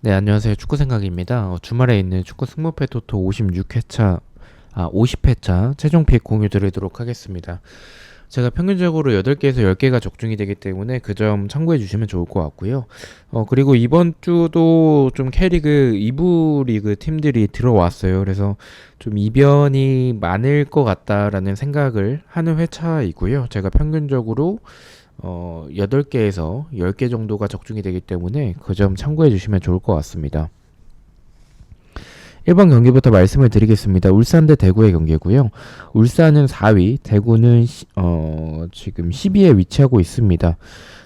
네, 안녕하세요. 축구생각입니다. 주말에 있는 축구 승무패 토토 56회차, 50회차 최종 픽 공유 드리도록 하겠습니다. 제가 평균적으로 8개에서 10개가 적중이 되기 때문에 그 점 참고해 주시면 좋을 것 같고요. 그리고 이번 주도 좀 K리그 2부 리그 팀들이 들어왔어요. 그래서 좀 이변이 많을 것 같다라는 생각을 하는 회차이고요. 제가 평균적으로 8개에서 10개 정도가 적중이 되기 때문에 그 점 참고해 주시면 좋을 것 같습니다. 1번 경기부터 말씀을 드리겠습니다. 울산 대 대구의 경기고요. 울산은 4위, 대구는 지금 10위에 위치하고 있습니다.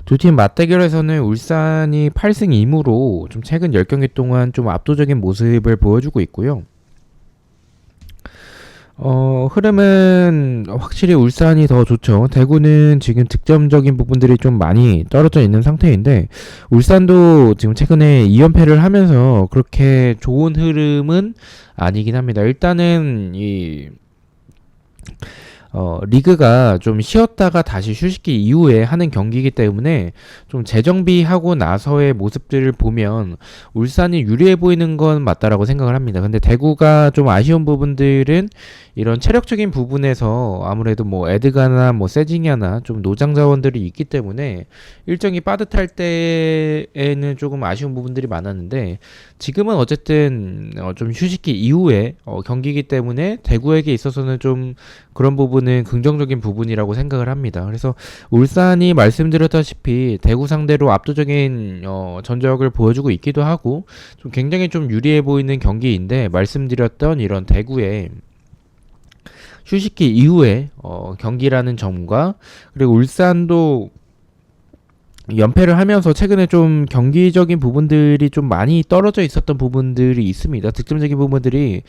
두 팀 맞대결에서는 울산이 8승 2무로 좀 최근 10경기 동안 좀 압도적인 모습을 보여주고 있고요. 흐름은 확실히 울산이 더 좋죠. 대구는 지금 득점적인 부분들이 좀 많이 떨어져 있는 상태인데, 울산도 지금 최근에 2연패를 하면서 그렇게 좋은 흐름은 아니긴 합니다. 일단은 리그가 좀 쉬었다가 다시 휴식기 이후에 하는 경기이기 때문에 좀 재정비하고 나서의 모습들을 보면 울산이 유리해 보이는 건 맞다라고 생각을 합니다. 근데 대구가 좀 아쉬운 부분들은 이런 체력적인 부분에서 아무래도 뭐 에드가나 뭐 세징야나 좀 노장 자원들이 있기 때문에 일정이 빠듯할 때에는 조금 아쉬운 부분들이 많았는데, 지금은 어쨌든 좀 휴식기 이후에 경기이기 때문에 대구에게 있어서는 좀 그런 부분은 긍정적인 부분이라고 생각을 합니다. 그래서 울산이 말씀드렸다시피 대구 상대로 압도적인 전적을 보여주고 있기도 하고 좀 굉장히 좀 유리해 보이는 경기인데, 말씀드렸던 이런 대구의 휴식기 이후에 경기라는 점과, 그리고 울산도 연패를 하면서 최근에 좀 경기적인 부분들이 좀 많이 떨어져 있었던 부분들이 있습니다. 득점적인 부분들이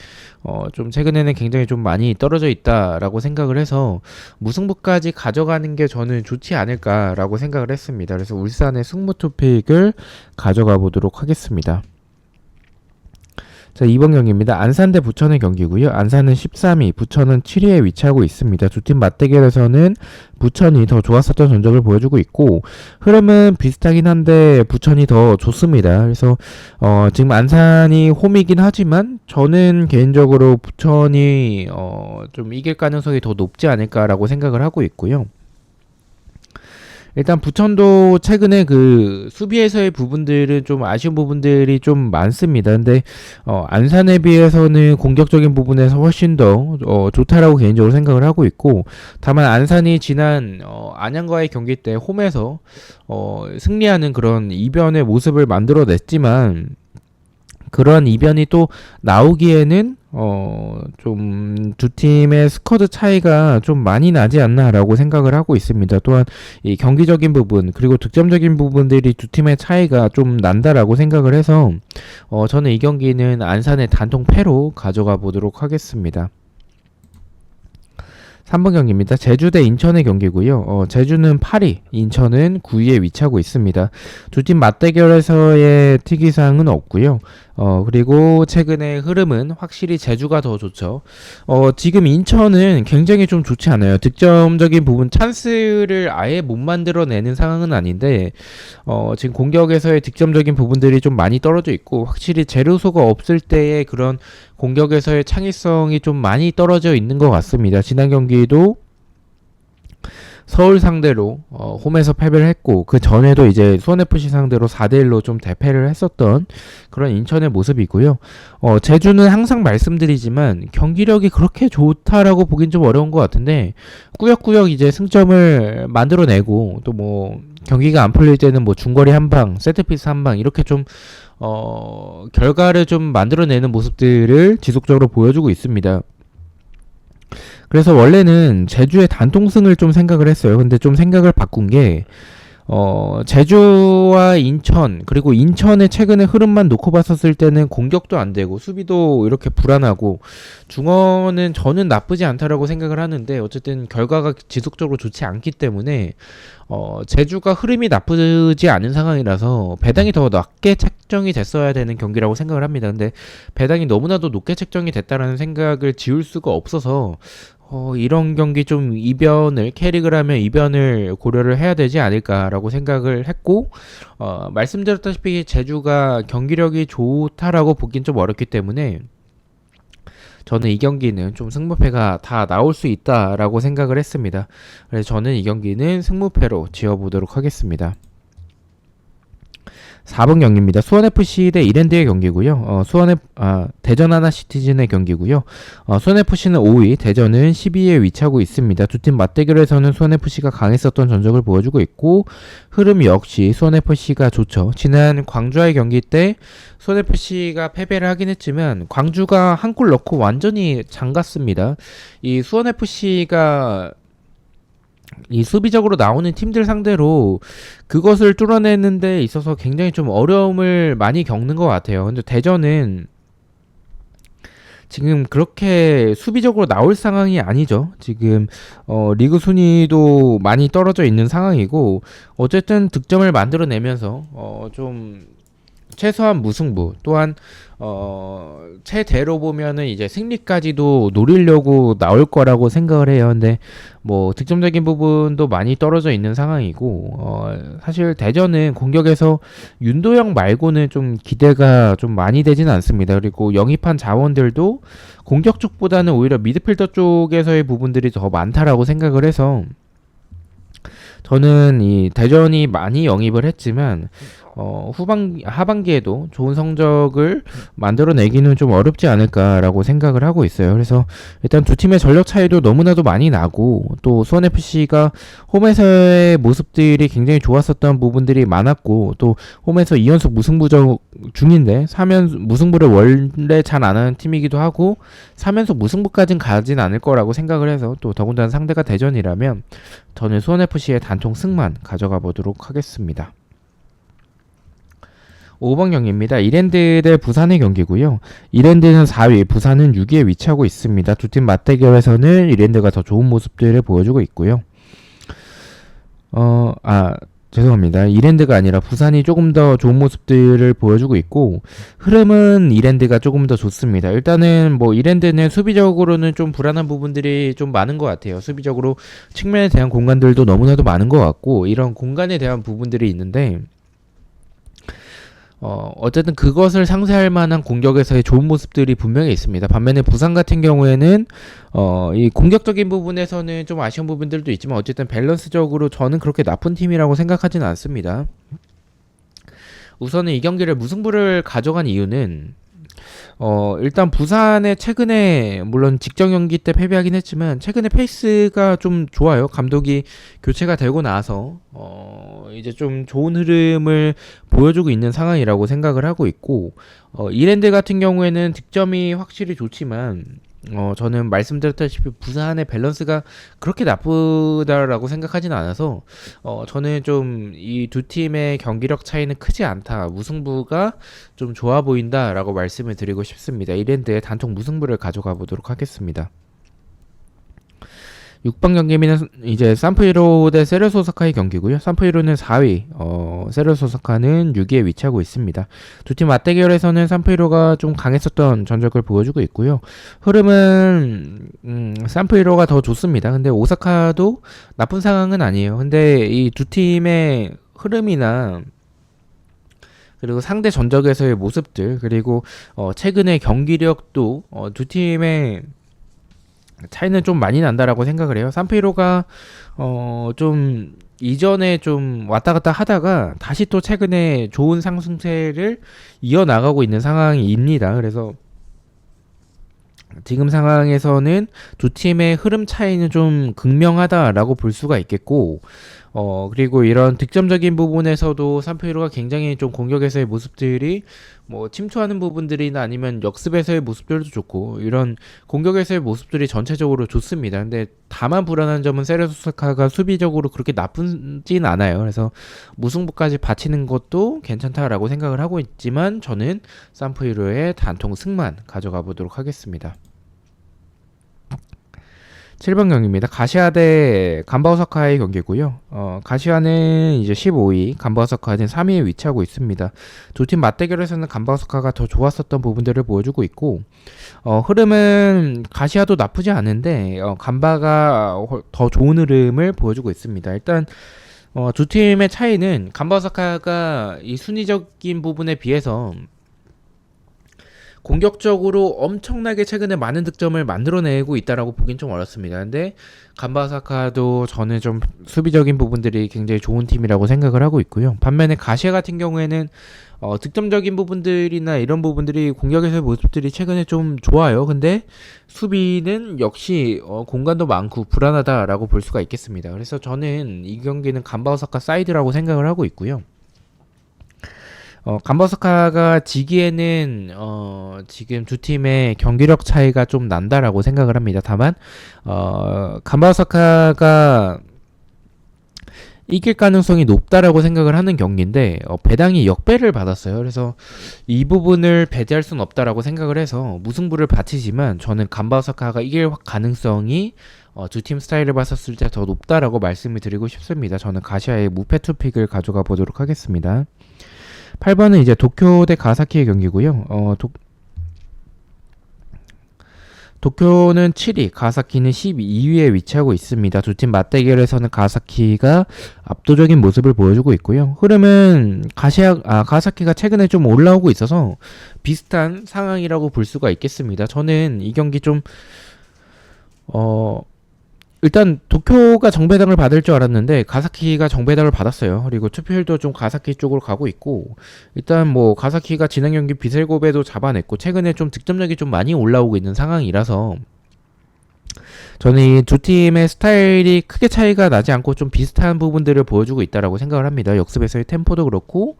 좀 최근에는 굉장히 좀 많이 떨어져 있다라고 생각을 해서 무승부까지 가져가는 게 저는 좋지 않을까라고 생각을 했습니다. 그래서 울산의 승부 투픽을 가져가 보도록 하겠습니다. 자, 2번 경기입니다. 안산 대 부천의 경기고요. 안산은 13위, 부천은 7위에 위치하고 있습니다. 두 팀 맞대결에서는 부천이 더 좋았었던 전적을 보여주고 있고, 흐름은 비슷하긴 한데 부천이 더 좋습니다. 그래서 지금 안산이 홈이긴 하지만 저는 개인적으로 부천이 좀 이길 가능성이 더 높지 않을까라고 생각을 하고 있고요. 일단 부천도 최근에 그 수비에서의 부분들은 좀 아쉬운 부분들이 좀 많습니다. 근데 안산에 비해서는 공격적인 부분에서 훨씬 더 좋다라고 개인적으로 생각을 하고 있고, 다만 안산이 지난 안양과의 경기 때 홈에서 승리하는 그런 이변의 모습을 만들어냈지만, 그런 이변이 또 나오기에는 좀 두 팀의 스쿼드 차이가 좀 많이 나지 않나라고 생각을 하고 있습니다. 또한 이 경기적인 부분 그리고 득점적인 부분들이 두 팀의 차이가 좀 난다라고 생각을 해서 저는 이 경기는 안산의 단통 패로 가져가 보도록 하겠습니다. 3번 경기입니다. 제주 대 인천의 경기고요. 제주는 8위, 인천은 9위에 위치하고 있습니다. 두 팀 맞대결에서의 특이사항은 없고요. 그리고 최근의 흐름은 확실히 제주가 더 좋죠. 지금 인천은 굉장히 좀 좋지 않아요. 득점적인 부분, 찬스를 아예 못 만들어내는 상황은 아닌데, 지금 공격에서의 득점적인 부분들이 좀 많이 떨어져 있고, 확실히 제르소가 없을 때의 그런 공격에서의 창의성이 좀 많이 떨어져 있는 것 같습니다. 지난 경기도 서울 상대로 홈에서 패배를 했고, 그 전에도 이제 수원FC 상대로 4대1로 좀 대패를 했었던 그런 인천의 모습이고요. 제주는 항상 말씀드리지만 경기력이 그렇게 좋다라고 보긴 좀 어려운 것 같은데, 꾸역꾸역 이제 승점을 만들어내고, 또 뭐 경기가 안 풀릴 때는 뭐 중거리 한방, 세트피스 한방 이렇게 좀 결과를 좀 만들어내는 모습들을 지속적으로 보여주고 있습니다. 그래서 원래는 제주의 단통승을 좀 생각을 했어요. 근데 좀 생각을 바꾼 게, 제주와 인천, 그리고 인천의 최근의 흐름만 놓고 봤었을 때는 공격도 안 되고, 수비도 이렇게 불안하고, 중원은 저는 나쁘지 않다라고 생각을 하는데, 어쨌든 결과가 지속적으로 좋지 않기 때문에, 제주가 흐름이 나쁘지 않은 상황이라서 배당이 더 낮게 책정이 됐어야 되는 경기라고 생각을 합니다. 근데 배당이 너무나도 높게 책정이 됐다라는 생각을 지울 수가 없어서 이런 경기 좀 캐릭을 하면 이변을 고려를 해야 되지 않을까라고 생각을 했고, 말씀드렸다시피 제주가 경기력이 좋다라고 보긴 좀 어렵기 때문에 저는 이 경기는 좀 승부패가 다 나올 수 있다라고 생각을 했습니다. 그래서 저는 이 경기는 승부패로 지어보도록 하겠습니다. 4번 경기입니다. 수원FC 대 이랜드의 경기고요. 대전 하나시티즌의 경기고요. 수원FC는 5위, 대전은 12위에 위치하고 있습니다. 두 팀 맞대결에서는 수원FC가 강했었던 전적을 보여주고 있고, 흐름 역시 수원FC가 좋죠. 지난 광주와의 경기 때 수원FC가 패배를 하긴 했지만 광주가 한 골 넣고 완전히 장갔습니다. 이 수원FC가 이 수비적으로 나오는 팀들 상대로 그것을 뚫어내는 데 있어서 굉장히 좀 어려움을 많이 겪는 것 같아요. 근데 대전은 지금 그렇게 수비적으로 나올 상황이 아니죠. 지금 리그 순위도 많이 떨어져 있는 상황이고, 어쨌든 득점을 만들어내면서 좀 최소한 무승부, 또한 최대로 보면은 이제 승리까지도 노리려고 나올 거라고 생각을 해요. 근데 뭐 득점적인 부분도 많이 떨어져 있는 상황이고, 사실 대전은 공격에서 윤도영 말고는 좀 기대가 좀 많이 되지는 않습니다. 그리고 영입한 자원들도 공격 쪽보다는 오히려 미드필더 쪽에서의 부분들이 더 많다라고 생각을 해서, 저는 이 대전이 많이 영입을 했지만 하반기에도 좋은 성적을 만들어내기는 좀 어렵지 않을까라고 생각을 하고 있어요. 그래서 일단 두 팀의 전력 차이도 너무나도 많이 나고, 또 수원FC가 홈에서의 모습들이 굉장히 좋았었던 부분들이 많았고, 또 홈에서 2연속 무승부 중인데 3연 무승부를 원래 잘 안 하는 팀이기도 하고 3연속 무승부까지는 가진 않을 거라고 생각을 해서, 또 더군다나 상대가 대전이라면 저는 수원FC의 단통 승만 가져가 보도록 하겠습니다. 5번 경기입니다. 이랜드 대 부산의 경기고요. 이랜드는 4위, 부산은 6위에 위치하고 있습니다. 두 팀 맞대결에서는 이랜드가 더 좋은 모습들을 보여주고 있고요. 죄송합니다. 이랜드가 아니라 부산이 조금 더 좋은 모습들을 보여주고 있고, 흐름은 이랜드가 조금 더 좋습니다. 일단은 뭐 이랜드는 수비적으로는 좀 불안한 부분들이 좀 많은 것 같아요. 수비적으로 측면에 대한 공간들도 너무나도 많은 것 같고, 이런 공간에 대한 부분들이 있는데, 어쨌든 그것을 상쇄할 만한 공격에서의 좋은 모습들이 분명히 있습니다. 반면에 부산 같은 경우에는 이 공격적인 부분에서는 좀 아쉬운 부분들도 있지만, 어쨌든 밸런스적으로 저는 그렇게 나쁜 팀이라고 생각하지는 않습니다. 우선은 이 경기를 무승부를 가져간 이유는 일단 부산의 최근에, 물론 직전 경기 때 패배하긴 했지만 최근에 페이스가 좀 좋아요. 감독이 교체가 되고 나서 이제 좀 좋은 흐름을 보여주고 있는 상황이라고 생각을 하고 있고, 이랜드 같은 경우에는 득점이 확실히 좋지만 저는 말씀드렸다시피 부산의 밸런스가 그렇게 나쁘다라고 생각하지는 않아서 저는 좀 이 두 팀의 경기력 차이는 크지 않다, 무승부가 좀 좋아 보인다라고 말씀을 드리고 싶습니다. 이랜드의 단통 무승부를 가져가 보도록 하겠습니다. 6번 경기는 이제 산프이로 대 세레소 오사카의 경기고요. 산프이로는 4위, 세레소 오사카는 6위에 위치하고 있습니다. 두 팀 맞대결에서는 산프이로가 좀 강했었던 전적을 보여주고 있고요. 흐름은 산프이로가 더 좋습니다. 근데 오사카도 나쁜 상황은 아니에요. 근데 이 두 팀의 흐름이나 그리고 상대 전적에서의 모습들, 그리고 최근의 경기력도 두 팀의 차이는 좀 많이 난다라고 생각을 해요. 산페이로가 좀 이전에 좀 왔다 갔다 하다가 다시 또 최근에 좋은 상승세를 이어나가고 있는 상황입니다. 그래서 지금 상황에서는 두 팀의 흐름 차이는 좀 극명하다라고 볼 수가 있겠고, 그리고 이런 득점적인 부분에서도 산페이로가 굉장히 좀 공격에서의 모습들이 뭐 침투하는 부분들이나 아니면 역습에서의 모습들도 좋고, 이런 공격에서의 모습들이 전체적으로 좋습니다. 근데 다만 불안한 점은 세레소스카가 수비적으로 그렇게 나쁘진 않아요. 그래서 무승부까지 바치는 것도 괜찮다라고 생각을 하고 있지만, 저는 산페이로의 단통 승만 가져가 보도록 하겠습니다. 7번 경기입니다. 가시아 대 간바 오사카의 경기고요. 가시아는 이제 15위, 간바 오사카는 3위에 위치하고 있습니다. 두 팀 맞대결에서는 간바 오사카가 더 좋았었던 부분들을 보여주고 있고, 흐름은 가시아도 나쁘지 않은데 간바가 더 좋은 흐름을 보여주고 있습니다. 일단 두 팀의 차이는 간바 오사카가 이 순위적인 부분에 비해서 공격적으로 엄청나게 최근에 많은 득점을 만들어내고 있다라고 보긴 좀 어렵습니다. 근데 간바사카도 저는 좀 수비적인 부분들이 굉장히 좋은 팀이라고 생각을 하고 있고요. 반면에 가시아 같은 경우에는 득점적인 부분들이나 이런 부분들이 공격에서의 모습들이 최근에 좀 좋아요. 근데 수비는 역시 공간도 많고 불안하다라고 볼 수가 있겠습니다. 그래서 저는 이 경기는 간바사카 사이드라고 생각을 하고 있고요. 간바사카가 지기에는 지금 두 팀의 경기력 차이가 좀 난다라고 생각을 합니다. 다만 간바사카가 이길 가능성이 높다라고 생각을 하는 경기인데 배당이 역배를 받았어요. 그래서 이 부분을 배제할 수는 없다라고 생각을 해서 무승부를 바치지만 저는 간바사카가 이길 가능성이 두 팀 스타일을 봤었을 때 더 높다라고 말씀을 드리고 싶습니다. 저는 가시아의 무패 투픽을 가져가 보도록 하겠습니다. 8번은 이제 도쿄 대 가사키의 경기고요. 도쿄는 7위, 가사키는 12위에 위치하고 있습니다. 두 팀 맞대결에서는 가사키가 압도적인 모습을 보여주고 있고요. 흐름은 가사키가 최근에 좀 올라오고 있어서 비슷한 상황이라고 볼 수가 있겠습니다. 저는 이 경기 좀 일단 도쿄가 정배당을 받을 줄 알았는데 가사키가 정배당을 받았어요. 그리고 투표율도 좀 가사키 쪽으로 가고 있고, 일단 뭐 가사키가 지난 경기 비셀고베도 잡아냈고 최근에 좀 득점력이 좀 많이 올라오고 있는 상황이라서 저는 이 두 팀의 스타일이 크게 차이가 나지 않고 좀 비슷한 부분들을 보여주고 있다라고 생각을 합니다. 역습에서의 템포도 그렇고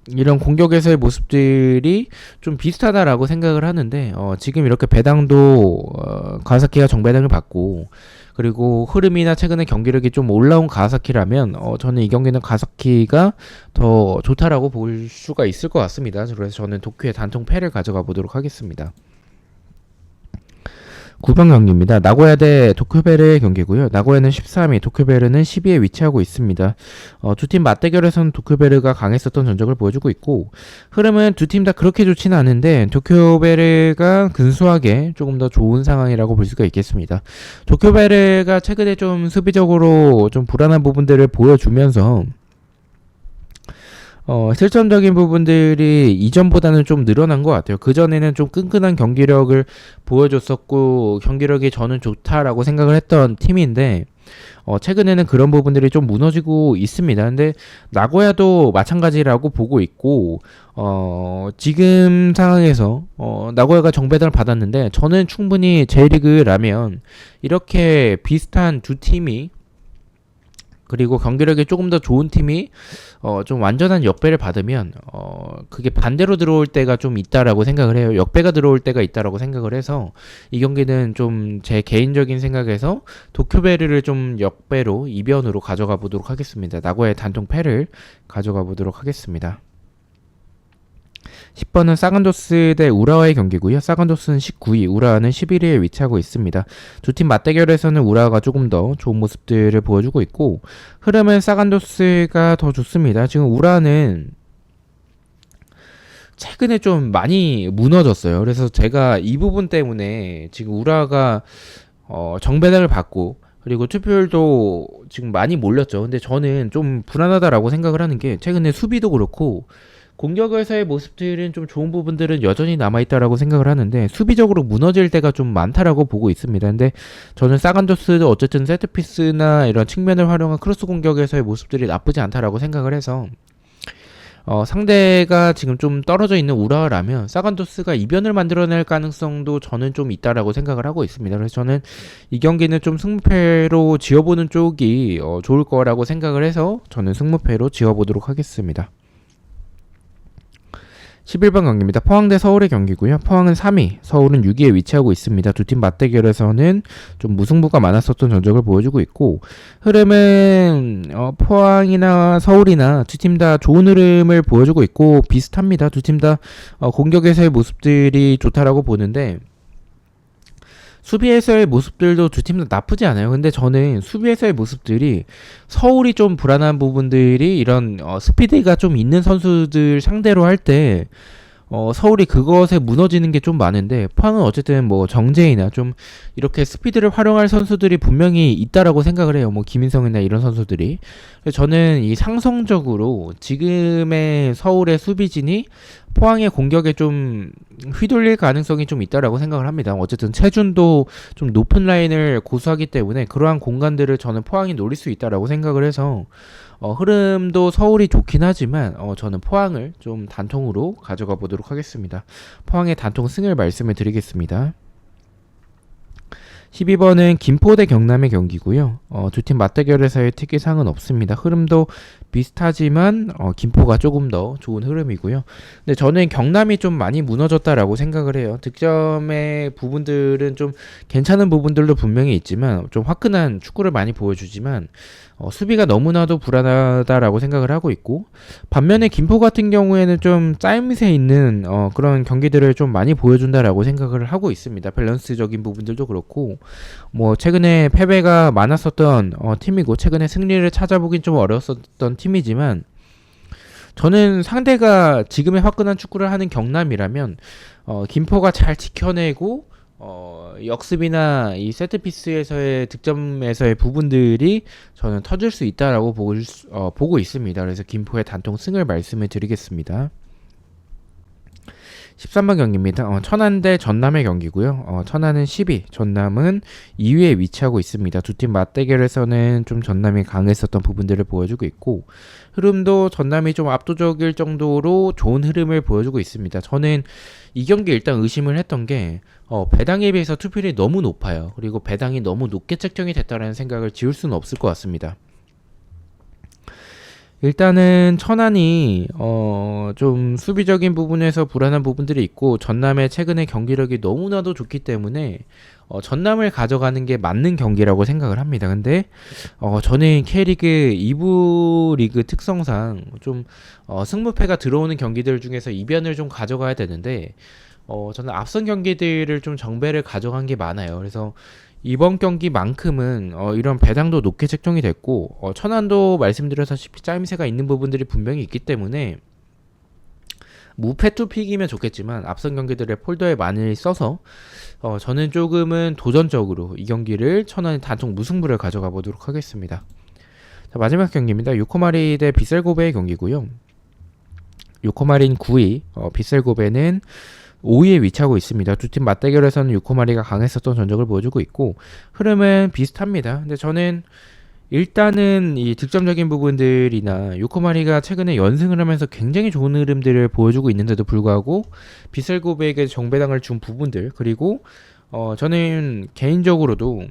이런 공격에서의 모습들이 좀 비슷하다라고 생각을 하는데 지금 이렇게 배당도 가와사키가 정배당을 받고, 그리고 흐름이나 최근에 경기력이 좀 올라온 가와사키라면 저는 이 경기는 가와사키가 더 좋다라고 볼 수가 있을 것 같습니다. 그래서 저는 도쿄의 단통 패를 가져가 보도록 하겠습니다. 9번 경기입니다. 나고야 대 도쿄베르의 경기고요. 나고야는 13위, 도쿄베르는 12위에 위치하고 있습니다. 두 팀 맞대결에서는 도쿄베르가 강했었던 전적을 보여주고 있고, 흐름은 두 팀 다 그렇게 좋지는 않은데 도쿄베르가 근소하게 조금 더 좋은 상황이라고 볼 수가 있겠습니다. 도쿄베르가 최근에 좀 수비적으로 좀 불안한 부분들을 보여주면서 실전적인 부분들이 이전보다는 좀 늘어난 것 같아요. 그전에는 좀 끈끈한 경기력을 보여줬었고 경기력이 저는 좋다라고 생각을 했던 팀인데 최근에는 그런 부분들이 좀 무너지고 있습니다. 근데 나고야도 마찬가지라고 보고 있고 지금 상황에서 나고야가 정배당을 받았는데 저는 충분히 J리그라면 이렇게 비슷한 두 팀이, 그리고 경기력이 조금 더 좋은 팀이 좀 완전한 역배를 받으면 그게 반대로 들어올 때가 좀 있다라고 생각을 해요. 역배가 들어올 때가 있다라고 생각을 해서 이 경기는 좀 제 개인적인 생각에서 도쿄베르를 좀 역배로 이변으로 가져가 보도록 하겠습니다. 나고야의 단통 패를 가져가 보도록 하겠습니다. 10번은 사간도스 대 우라와의 경기고요. 사간도스는 19위, 우라와는 11위에 위치하고 있습니다. 두 팀 맞대결에서는 우라와가 조금 더 좋은 모습들을 보여주고 있고, 흐름은 사간도스가 더 좋습니다. 지금 우라와는 최근에 좀 많이 무너졌어요. 그래서 제가 이 부분 때문에 지금 우라와가 정배당을 받고, 그리고 투표율도 지금 많이 몰렸죠. 근데 저는 좀 불안하다라고 생각을 하는 게 최근에 수비도 그렇고 공격에서의 모습들은 좀 좋은 부분들은 여전히 남아있다라고 생각을 하는데 수비적으로 무너질 때가 좀 많다라고 보고 있습니다. 근데 저는 사간도스도 어쨌든 세트피스나 이런 측면을 활용한 크로스 공격에서의 모습들이 나쁘지 않다라고 생각을 해서 상대가 지금 좀 떨어져 있는 우라와라면 사간도스가 이변을 만들어낼 가능성도 저는 좀 있다라고 생각을 하고 있습니다. 그래서 저는 이 경기는 좀 승무패로 지어보는 쪽이 좋을 거라고 생각을 해서 저는 승무패로 지어보도록 하겠습니다. 11번 경기입니다. 포항 대 서울의 경기고요. 포항은 3위, 서울은 6위에 위치하고 있습니다. 두 팀 맞대결에서는 좀 무승부가 많았었던 전적을 보여주고 있고, 흐름은 포항이나 서울이나 두 팀 다 좋은 흐름을 보여주고 있고 비슷합니다. 두 팀 다 공격에서의 모습들이 좋다라고 보는데 수비에서의 모습들도 두 팀 다 나쁘지 않아요. 근데 저는 수비에서의 모습들이 서울이 좀 불안한 부분들이 이런 스피드가 좀 있는 선수들 상대로 할 때 서울이 그것에 무너지는 게 좀 많은데 포항은 어쨌든 뭐 정재이나 좀 이렇게 스피드를 활용할 선수들이 분명히 있다라고 생각을 해요. 뭐 김인성이나 이런 선수들이. 그래서 저는 이 상성적으로 지금의 서울의 수비진이 포항의 공격에 좀 휘둘릴 가능성이 좀 있다라고 생각을 합니다. 어쨌든 체준도 좀 높은 라인을 고수하기 때문에 그러한 공간들을 저는 포항이 노릴 수 있다라고 생각을 해서 흐름도 서울이 좋긴 하지만 저는 포항을 좀 단통으로 가져가 보도록 하겠습니다. 포항의 단통 승을 말씀을 드리겠습니다. 12번은 김포 대 경남의 경기고요. 두 팀 맞대결에서의 특이사항은 없습니다. 흐름도 비슷하지만 김포가 조금 더 좋은 흐름이고요. 근데 저는 경남이 좀 많이 무너졌다라고 생각을 해요. 득점의 부분들은 좀 괜찮은 부분들도 분명히 있지만 좀 화끈한 축구를 많이 보여주지만 수비가 너무나도 불안하다라고 생각을 하고 있고, 반면에 김포 같은 경우에는 좀 짜임새 있는 그런 경기들을 좀 많이 보여준다라고 생각을 하고 있습니다. 밸런스적인 부분들도 그렇고, 뭐 최근에 패배가 많았었던 팀이고 최근에 승리를 찾아보긴 좀 어려웠었던 팀이지만, 저는 상대가 지금의 화끈한 축구를 하는 경남이라면 김포가 잘 지켜내고 역습이나 이 세트피스에서의 득점에서의 부분들이 저는 터질 수 있다라고 보고 있습니다. 그래서 김포의 단통 승을 말씀을 드리겠습니다. 13번 경기입니다. 천안 대 전남의 경기고요. 천안은 10위, 전남은 2위에 위치하고 있습니다. 두 팀 맞대결에서는 좀 전남이 강했었던 부분들을 보여주고 있고, 흐름도 전남이 좀 압도적일 정도로 좋은 흐름을 보여주고 있습니다. 저는 이 경기 일단 의심을 했던 게 배당에 비해서 투표율이 너무 높아요. 그리고 배당이 너무 높게 책정이 됐다라는 생각을 지울 수는 없을 것 같습니다. 일단은 천안이 좀 수비적인 부분에서 불안한 부분들이 있고, 전남의 최근의 경기력이 너무나도 좋기 때문에 전남을 가져가는 게 맞는 경기라고 생각을 합니다. 근데 저는 K리그 2부 리그 특성상 좀 승무패가 들어오는 경기들 중에서 이변을 좀 가져가야 되는데, 저는 앞선 경기들을 좀 정배를 가져간 게 많아요. 그래서 이번 경기만큼은 이런 배당도 높게 책정이 됐고, 천안도 말씀드렸다시피 짜임새가 있는 부분들이 분명히 있기 때문에 무패 투픽이면 좋겠지만 앞선 경기들의 폴더에 많이 써서 저는 조금은 도전적으로 이 경기를 천안의 단통 무승부를 가져가 보도록 하겠습니다. 자, 마지막 경기입니다. 요코마리 대 빗셀고베의 경기고요. 요코마리는 9위, 빗셀고베는 5위에 위치하고 있습니다. 두 팀 맞대결에서는 요코마리가 강했었던 전적을 보여주고 있고, 흐름은 비슷합니다. 근데 저는 일단은 이 득점적인 부분들이나 요코마리가 최근에 연승을 하면서 굉장히 좋은 흐름들을 보여주고 있는데도 불구하고 비셀고베에게 정배당을 준 부분들, 그리고 저는 개인적으로도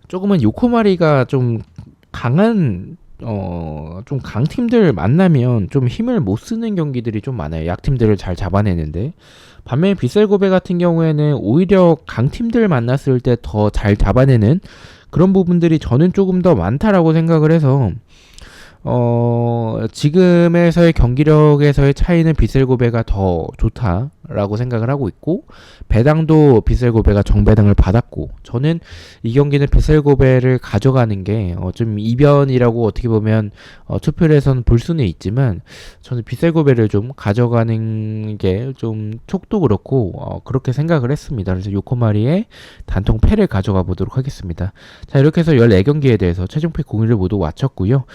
조금은 요코마리가 좀 강한 좀 강팀들 만나면 좀 힘을 못 쓰는 경기들이 좀 많아요. 약팀들을 잘 잡아내는데, 반면에 빗셀고베 같은 경우에는 오히려 강팀들 만났을 때 더 잘 잡아내는 그런 부분들이 저는 조금 더 많다라고 생각을 해서 지금에서의 경기력에서의 차이는 빗셀고베가 더 좋다라고 생각을 하고 있고, 배당도 빗셀고베가 정배당을 받았고, 저는 이 경기는 빗셀고베를 가져가는 게 좀 이변이라고 어떻게 보면 투표에서는 볼 수는 있지만, 저는 빗셀고베를 좀 가져가는 게 좀 촉도 그렇고 그렇게 생각을 했습니다. 그래서 요코마리의 단통 패를 가져가 보도록 하겠습니다. 자, 이렇게 해서 14경기에 대해서 최종픽 공유를 모두 마쳤고요.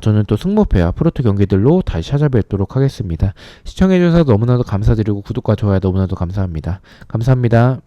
저는 또 승무패와 프로토 경기들로 다시 찾아뵙도록 하겠습니다. 시청해주셔서 너무나도 감사드리고 구독과 좋아요 너무나도 감사합니다. 감사합니다.